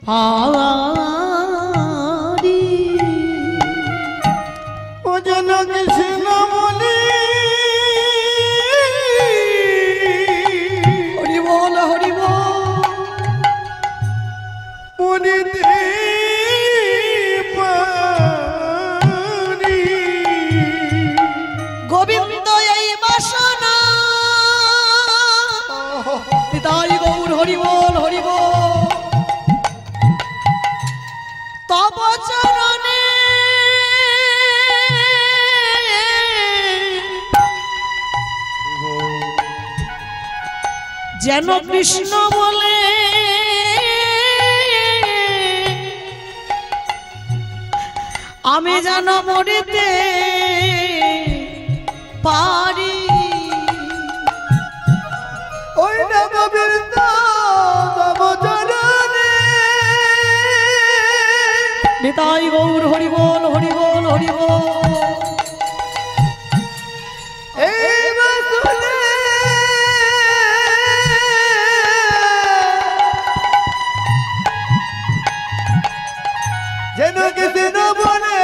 হারি ও যেন কৃষ্ণ বলে হরি বল হরি বল মরিতে পারি। গোবিন্দ এই বাসনা পিতাই গৌর হরি বল হরি বল তব চরণে যেন কৃষ্ণ বলে আমি যেন মরিতে পারি। ওই না গোবিন্দ তব চরণে নিতাই গৌর হরি বল হরি বল হরি বল এই বাসনে যেন কৃষ্ণ বলে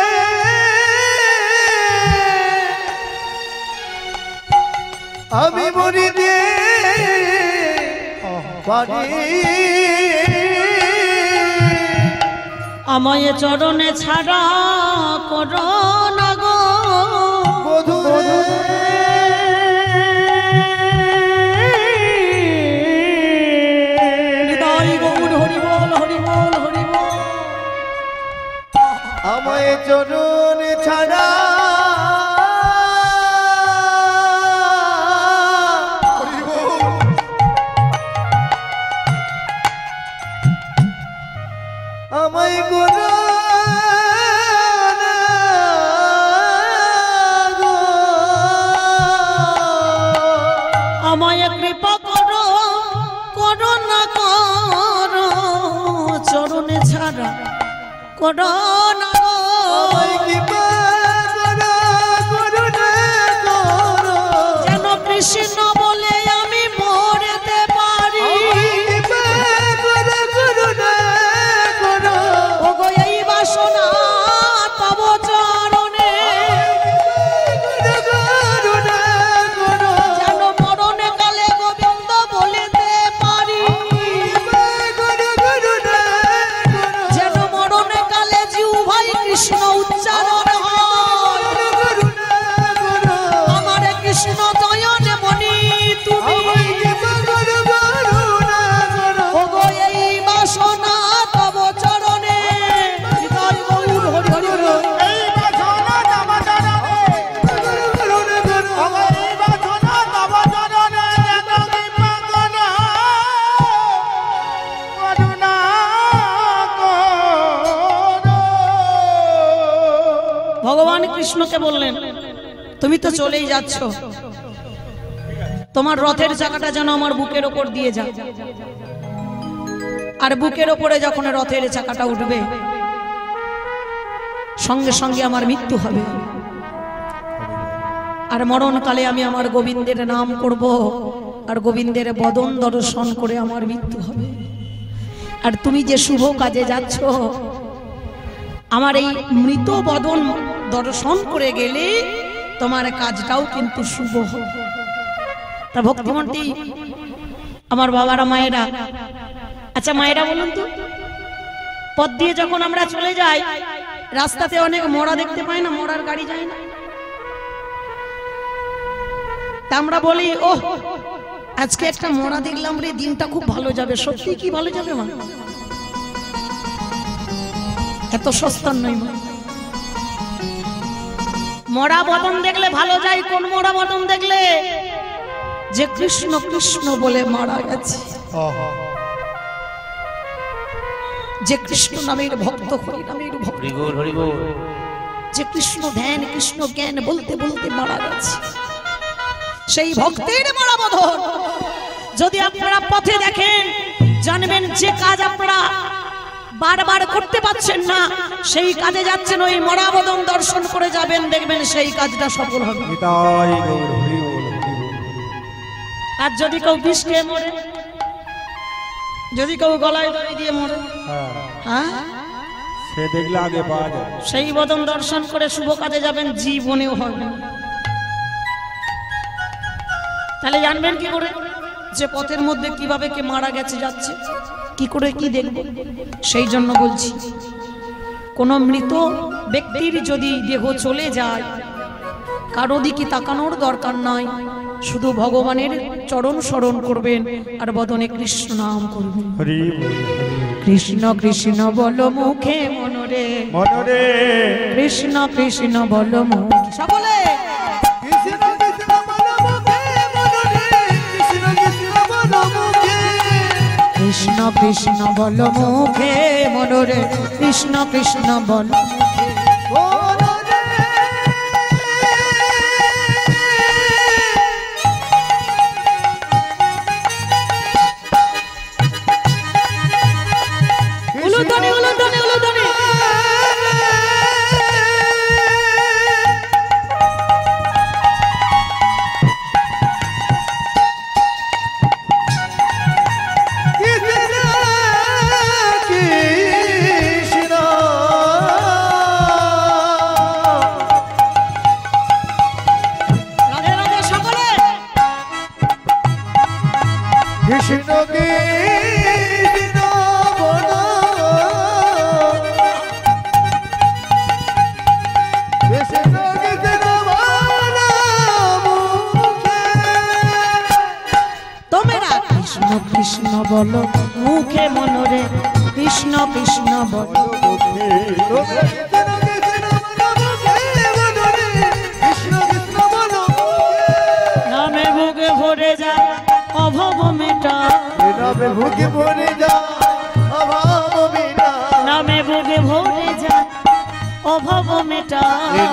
আমি মরিতে পারি। আমায় চরণে ছাড়া করো না গো বধূরে নিতাই গৌর হরি বল হরি বল হরি বল আমায় চরণ ছাড়া আমায় করো না গো। আমায় কৃপা করো করো না করো চরণে ছাড়া করো না গো। আমায় কৃপা করো, করো না করো। যেন কৃষ্ণ বলে আমি মরতে পারি। কৃপা করো, করো না করো। ওগো এই বাসনা তব চরণে করো না করো। যেন মরণে কালে গোবিন্দ বলিতে পারি। করো, করো না করো। যেন মরণে কালে জিহ্বাই কৃষ্ণ উচ্চারণ হয়। করো না করো। আমার কৃষ্ণ দয়নে মনি তুমি। আমায় কৃপা করো, করো না করো। ওগো এই বাসনা তব চরণে হৃদয় গৌর হরি হরি বল। এই বাসনা তব চরণে। করো না করো। আমার এই বাসনা তব চরণে। যেন কৃপা করো, করুণা করো। ভগবান কৃষ্ণকে বললেন তুমি তো চলেই যাচ্ছ, তোমার রথের চাকাটা যেন আমার বুকের ওপর দিয়ে যাও। আর বুকের ওপরে যখন রথের চাকাটা উঠবে সঙ্গে সঙ্গে আমার মৃত্যু হবে। আর মরণকালে আমি আমার গোবিন্দের নাম করব আর গোবিন্দের বদন দর্শন করে আমার মৃত্যু হবে। আর তুমি যে শুভ কাজে যাচ্ছ আমার এই মৃত বদন দর্শন করে গেলে তোমার কাজটাও কিন্তু শুভ হবে। তা ভক্তিমন্তী আমার বাবারা মায়েরা, আচ্ছা মায়েরা বলুন তো, পথ দিয়ে যখন আমরা চলে যাই রাস্তাতে অনেক মরা দেখতে পাই না, মরার গাড়ি যায় না, তা আমরা বলি ও আজকে একটা মরা দেখলাম রে, দিনটা খুব ভালো যাবে। সত্যি কি ভালো যাবে মা? এত সস্তা নয় মা। মরা বদন দেখলে ভালো যায়। কোন মরা বদন দেখলে? যে কৃষ্ণ কৃষ্ণ বলে মারা গেছে, যে কৃষ্ণ নামের ভক্ত, হরি নামের ভক্ত, যে কৃষ্ণ ধ্যান কৃষ্ণ জ্ঞান বলতে বলতে মারা গেছে, সেই ভক্তের মরা বদন যদি আপনারা পথে দেখেন জানবেন যে কাজ আপনারা বারবার করতে পারছেন না, সেই কাজে যাচ্ছেন, ওই মরাবদন দর্শন করে যাবেন, দেখবেন সেই কাজটা সফল হবে। আর যদি কেউ বিষ খেয়ে মরে, যদি কেউ গলায় দড়ি দিয়ে মরে, হ্যাঁ সে দেখলে আগে পাওয়া যায়, সেই বদন দর্শন করে শুভ কাজে যাবেন, জীবনেও হবে। তাহলে জানবেন কি করে যে পথের মধ্যে কিভাবে কে মারা গেছে যাচ্ছে, কি করে কি দেখব? সেই জন্য বলছি, কোন মৃত ব্যক্তির যদি দেহ চলে যায়, কারো দিকে তাকানোর দরকার নাই, শুধু ভগবানের চরণ স্মরণ করবেন আর বদনে কৃষ্ণ নাম করবেন। কৃষ্ণ কৃষ্ণ বল মুখে মনরে, মনরে কৃষ্ণ কৃষ্ণ বল মুখে, সকলে কৃষ্ণ কৃষ্ণ বল মুখে মনরে, কৃষ্ণ কৃষ্ণ বল মুখে, কৃষ্ণ কৃষ্ণ বল মুখে মনরে, কৃষ্ণ কৃষ্ণ বল উলুধ্বনি উলুধ্বনি উলুধ্বনি। রাধে রাধে সকলে। কৃষ্ণ কৃষ্ণ বল, কৃষ্ণ কৃষ্ণ বল মুখে, তোমরা কৃষ্ণ কৃষ্ণ বল মুখে মনরে, কৃষ্ণ কৃষ্ণ বল মুখে, তোমরা কৃষ্ণ কৃষ্ণ বল মুখে মনরে, কৃষ্ণ কৃষ্ণ বল মুখে, নামে বুকে ভরে যায় অভাব মেটা, নামে বুকে ভরে যায় অভাব বিনা, নামে বুকে ভরে যায় অভাব মেটা,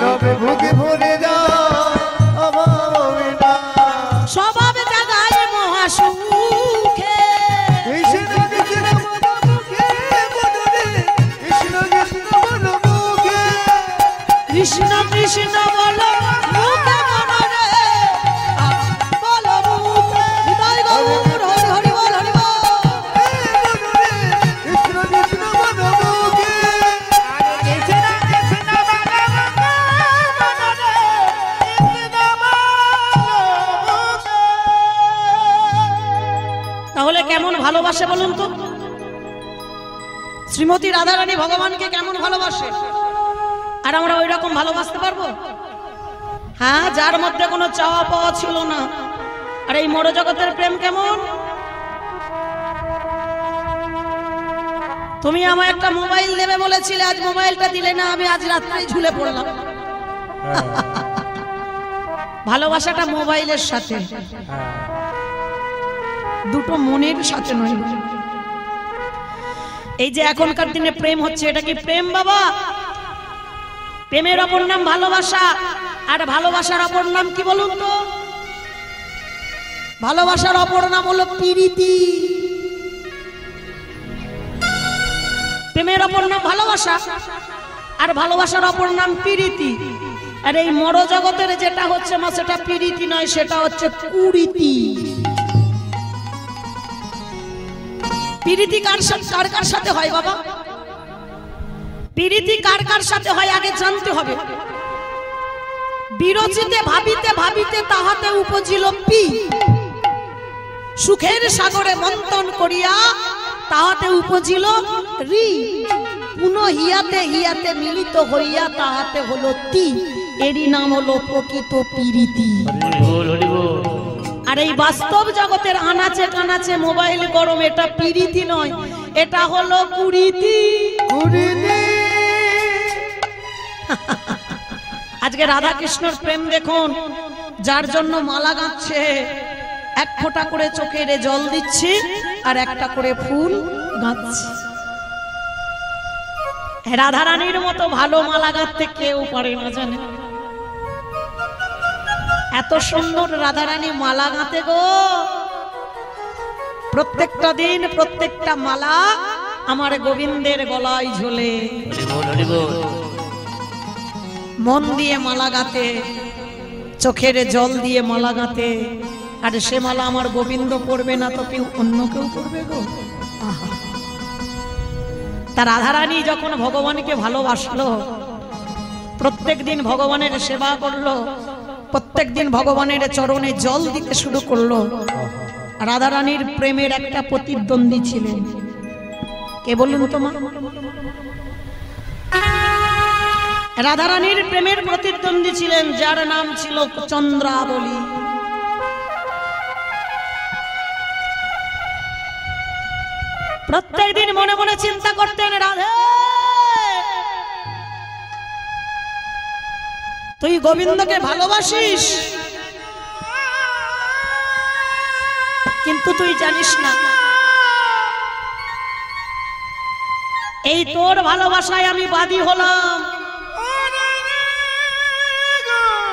নামে বুকে ভরে যায় অভাব বিনা, স্বভাব জাগায় মহাসুখে, কৃষ্ণ কৃষ্ণ বল মুখে মনরে, কৃষ্ণ কৃষ্ণ বল মুখে, কৃষ্ণ কৃষ্ণ বল মুখে মনরে, বল মুখে হৃদয় গৌর, হরি হরি বল হরি বল। কৃষ্ণ কৃষ্ণ বল মুখে, তাহলে কেমন ভালোবাসে বলুন তো? শ্রীমতী রাধারানী ভগবানকে কেমন ভালোবাসে, আর আমরা ওই রকম ভালোবাসতে পারবো? হ্যাঁ, যার মধ্যে কোনো চাওয়া পাওয়া ছিল না। আর এই মর জগতের প্রেম কেমন? তুমি আমায় একটা মোবাইল দেবে বলেছিলে, আজ মোবাইলটা দিলে না, আমি আজ রাত্রেই ঝুলে পড়লাম। ভালোবাসাটা মোবাইলের সাথে, দুটো মনের সাথে নয়। এই যে এখনকার দিনে প্রেম হচ্ছে, এটা কি প্রেম বাবা? প্রেমের অপর নাম ভালোবাসা, আর ভালোবাসার অপর নাম কি বলুন তো? ভালোবাসার অপর নাম হলো প্রীতি। প্রেমের অপর নাম ভালোবাসা, আর ভালোবাসার অপর নাম প্রীতি। আর এই মর জগতের যেটা হচ্ছে মা, সেটা প্রীতি নয়, সেটা হচ্ছে কুরীতি। প্রীতি কার কার সাথে হয় বাবা? প্রীতি কার কার সাথে হয় আগে জানতে হবে। বিরচিতে ভাবিতে ভাবিতে তাহাতে উপজিল পি, সুখের সাগরে মন্থন করিয়া তাহাতে উপজিল রি, পুনঃ হিয়াতে হিয়াতে মিলিত হইয়া তাহাতে হলো তি, এরই নাম হলো প্রকৃত প্রীতি। আর এই বাস্তব জগতের আনাচে কানাচে মোবাইল গরম, এটা প্রীতি নয়, এটা হলো কুরীতি। আজকে রাধা কৃষ্ণর প্রেম দেখুন, যার জন্য মালা গাঁথছে, এক ফোঁটা করে চোখের জল দিচ্ছি আর একটা করে ফুল গাঁথছি। রাধারানীর মতো ভালো মালা গাঁথতে কেউ পারে না, জানে? এত সুন্দর রাধারানী মালা গাঁথে গো, প্রত্যেকটা দিন প্রত্যেকটা মালা আমার গোবিন্দের গলায় ঝোলে, মন দিয়ে মালা গাতে, চোখের জল দিয়ে মালা গাতে, আর সে মালা আমার গোবিন্দ পড়বে না তো কেউ অন্য কেউ পড়বে গো। আহা, তার রাধারানী যখন ভগবানকে ভালোবাসলো, প্রত্যেক দিন ভগবানের সেবা করলো, প্রত্যেক দিন ভগবানের চরণে জল দিতে শুরু করলো। রাধারানীর প্রেমের একটা প্রতিদ্বন্দ্বী ছিলেন, কে বলুন তো মা? রাধারানীর প্রেমের প্রতিদ্বন্দ্বী ছিলেন যার নাম ছিল চন্দ্রাবলী। প্রত্যেক দিন মনে মনে চিন্তা করতেন, রাধে তুই গোবিন্দকে ভালোবাসিস, কিন্তু তুই জানিস না এই তোর ভালোবাসায় আমি বাদী হলাম।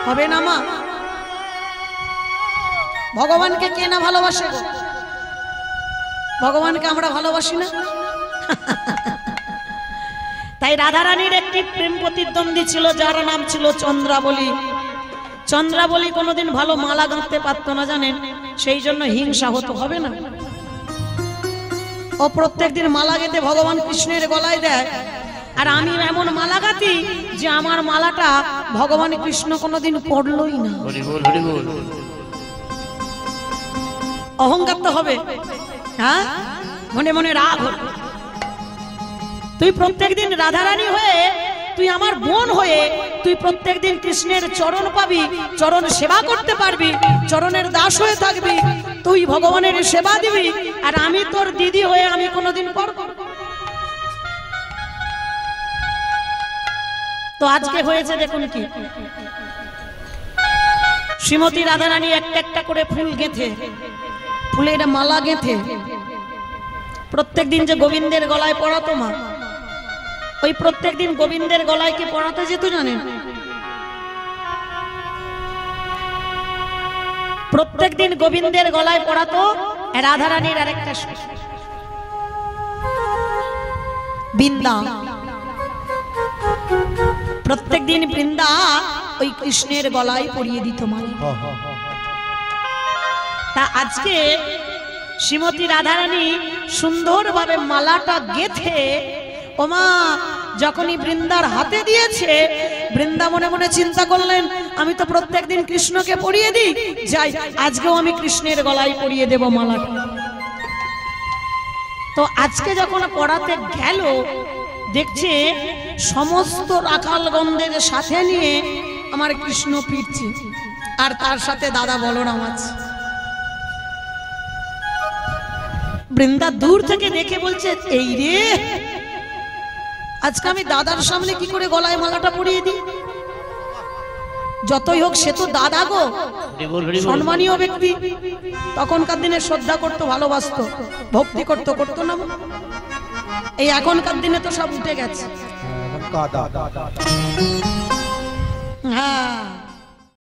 হবে না মা? ভগবানকে কে না ভালোবাসে গো? ভগবানকে আমরা ভালোবাসি না? তাই রাধারানীর একটি প্রেম প্রতিদ্বন্দ্বী ছিল যার নাম ছিল চন্দ্রাবলী। চন্দ্রাবলী কোনোদিন ভালো মালা গাঁথতে পারতো না, জানেন? সেই জন্য হিংসা হতো, হবে না? ও প্রত্যেকদিন মালা গেঁথে ভগবান কৃষ্ণের গলায় দেয়, আর আমি এমন মালা গাঁথি যে আমার মালাটা ভগবান কৃষ্ণ কোনোদিন পড়লই না। অহংকার তো হবে, হ্যাঁ? মনে মনে রাগ হল। তুই প্রত্যেকদিন রাধারানী হয়ে, তুই আমার বোন হয়ে, তুই প্রত্যেকদিন কৃষ্ণের চরণ পাবি, চরণ সেবা করতে পারবি, চরণের দাস হয়ে থাকবি, তুই ভগবানের সেবা দিবি, আর আমি তোর দিদি হয়ে আমি কোনোদিন করব? তো আজকে হয়েছে দেখুন কি, শ্রীমতী রাধারানী একটা একটা করে ফুল গেঁথে, ফুলের মালা গেঁথে প্রত্যেকদিন যে গোবিন্দের গলায় পড়াতো মা, ওই প্রত্যেকদিন গোবিন্দের গলায় কি পড়াতে যেত জানেন? প্রত্যেকদিন গোবিন্দের গলায় পড়াতো রাধারানীর আরেকটা বৃন্দা। প্রত্যেকদিন বৃন্দা ওই কৃষ্ণের গলায় পরিয়ে দিত মা। তা আজকে শ্রীমতী রাধারানী সুন্দরভাবে মালাটা গেঁথে ওমা যখনই বৃন্দার হাতে দিয়েছে, বৃন্দা মনে মনে চিন্তা করলেন, আমি তো প্রত্যেকদিন কৃষ্ণকে পরিয়ে দিই, যাই আজকেও আমি কৃষ্ণের গলায় পরিয়ে দেব মালাটা। তো আজকে যখন পড়াতে গেল, দেখছে সমস্ত রাখালগণদের সাথে নিয়ে আমার কৃষ্ণ ফিরছে, আর তার সাথে দাদা বলরাম আছে। বৃন্দা দূর থেকে দেখে বলছে, এই রে, আজকে আমি দাদার সামনে কি করে গলায় মালাটা পরিয়ে দিই? যতই হোক সে তো দাদা গো, সম্মানীয় ব্যক্তি। তখনকার দিনে শ্রদ্ধা করতো, ভালোবাসতো, ভক্তি করতো, করতো না? এই এখনকার দিনে তো সব উঠে গেছে। হ্যাঁ,